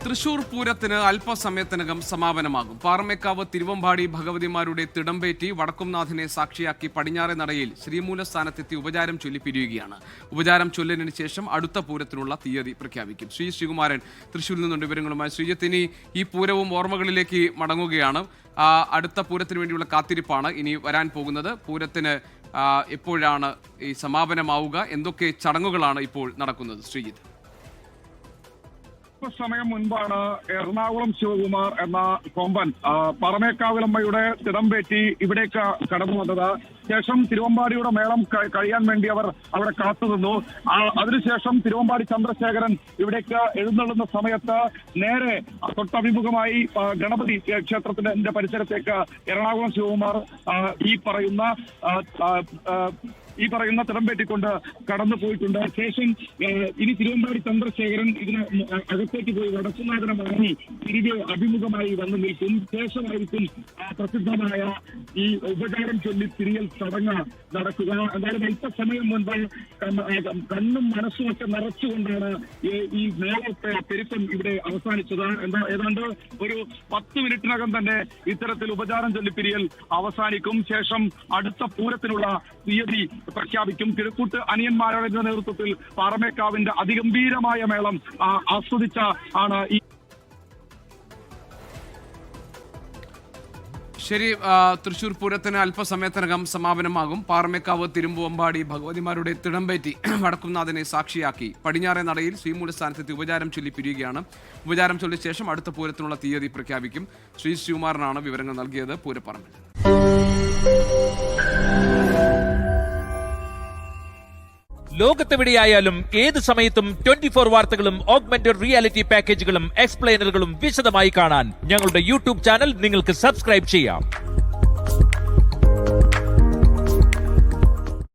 തൃശൂർ പൂരത്തിന് അല്പസമയത്തിനകം സമാപനമാകും. പാറമേക്കാവ് തിരുവമ്പാടി ഭഗവതിമാരുടെ തിടമ്പേറ്റി വടക്കുംനാഥിനെ സാക്ഷിയാക്കി പടിഞ്ഞാറെ നടയിൽ ശ്രീമൂലസ്ഥാനത്തെത്തി ഉപചാരം ചൊല്ലി പിരിയുകയാണ്. ഉപചാരം ചൊല്ലലിന് ശേഷം അടുത്ത പൂരത്തിനുള്ള തീയതി പ്രഖ്യാപിക്കും. ശ്രീകുമാരൻ തൃശൂരിൽ നിന്നുണ്ട് വിവരങ്ങളുമായി. ശ്രീജിത്ത്, ഇനി ഈ പൂരവും ഓർമ്മകളിലേക്ക് മടങ്ങുകയാണ്. അടുത്ത പൂരത്തിന് വേണ്ടിയുള്ള കാത്തിരിപ്പാണ് ഇനി വരാൻ പോകുന്നത്. പൂരത്തിന് എപ്പോഴാണ് ഈ സമാപനമാവുക? എന്തൊക്കെ ചടങ്ങുകളാണ് ഇപ്പോൾ നടക്കുന്നത്? ശ്രീജിത്ത്, സമയം മുൻപാണ് എറണാകുളം ശിവകുമാർ എന്ന കൊമ്പൻ പറമേക്കാവിലമ്മയുടെ തിടമ്പേറ്റി ഇവിടേക്ക് കടന്നു വന്നത്. ശേഷം തിരുവമ്പാടിയുടെ മേളം കഴിയാൻ വേണ്ടി അവർ അവിടെ കാത്തുനിന്നു. അതിനുശേഷം തിരുവമ്പാടി ചന്ദ്രശേഖരൻ ഇവിടേക്ക് എഴുന്നള്ളുന്ന സമയത്ത് നേരെ തൊട്ടഭിമുഖമായി ഗണപതി ക്ഷേത്രത്തിന്റെ പരിസരത്തേക്ക് എറണാകുളം ശിവകുമാർ ഈ പറയുന്ന തിടമ്പേറ്റിക്കൊണ്ട് കടന്നു പോയിട്ടുണ്ട്. ശേഷം ഇനി തിരുവമ്പാടി ചന്ദ്രശേഖരൻ ഇതിന് അകത്തേക്ക് പോയി വടക്കുന്നാഥനെ വാങ്ങി തിരികെ അഭിമുഖമായി വന്നു നിൽക്കും. ശേഷമായിരിക്കും പ്രസിദ്ധമായ ഈ ഉപചാരം ചൊല്ലി തിരിയൽ ചടങ്ങ് നടക്കുക. എന്തായാലും അല്പസമയം മുൻപ് കണ്ണും മനസ്സും ഒക്കെ നിറച്ചുകൊണ്ടാണ് ഈ മേളത്തെ പെരുപ്പം ഇവിടെ അവസാനിച്ചത്. ഏതാണ്ട് ഒരു 10 മിനിറ്റിനകം തന്നെ ഇത്തരത്തിൽ ഉപചാരം ചൊല്ലിപ്പിരിയൽ അവസാനിക്കും. ശേഷം അടുത്ത പൂരത്തിനുള്ള തീയതി പ്രഖ്യാപിക്കും. കിഴക്കൂട്ട് അനിയന്മാരുടെ നേതൃത്വത്തിൽ പാറമേക്കാവിന്റെ അതിഗംഭീരമായ മേളം ആസ്വദിച്ച ആണ് ഈ. ശരി, തൃശൂർ പൂരത്തിന് അല്പസമയത്തിനകം സമാപനമാകും. പാറമേക്കാവ് തിരുവമ്പാടി ഭഗവതിമാരുടെ തിടമ്പേറ്റി വടക്കുംനാഥനെ സാക്ഷിയാക്കി പടിഞ്ഞാറെ നടയിൽ ശ്രീമൂലസ്ഥാനത്തെത്തി ഉപചാരം ചൊല്ലി പിരിയുകയാണ്. ഉപചാരം ചൊല്ലിയ ശേഷം അടുത്ത പൂരത്തിനുള്ള തീയതി പ്രഖ്യാപിക്കും. ശ്രീകുമാരനാണ് വിവരങ്ങൾ നൽകിയത് പൂരപ്പറമ്പിൽ. ലോകത്തെവിടെയായാലും ഏത് സമയത്തും 24 വാർത്തകളും ഓഗ്മെന്റഡ് റിയാലിറ്റി പാക്കേജുകളും എക്സ്പ്ലെയിനറുകളും വിശദമായി കാണാൻ ഞങ്ങളുടെ യൂട്യൂബ് ചാനൽ നിങ്ങൾക്ക് സബ്സ്ക്രൈബ് ചെയ്യാം.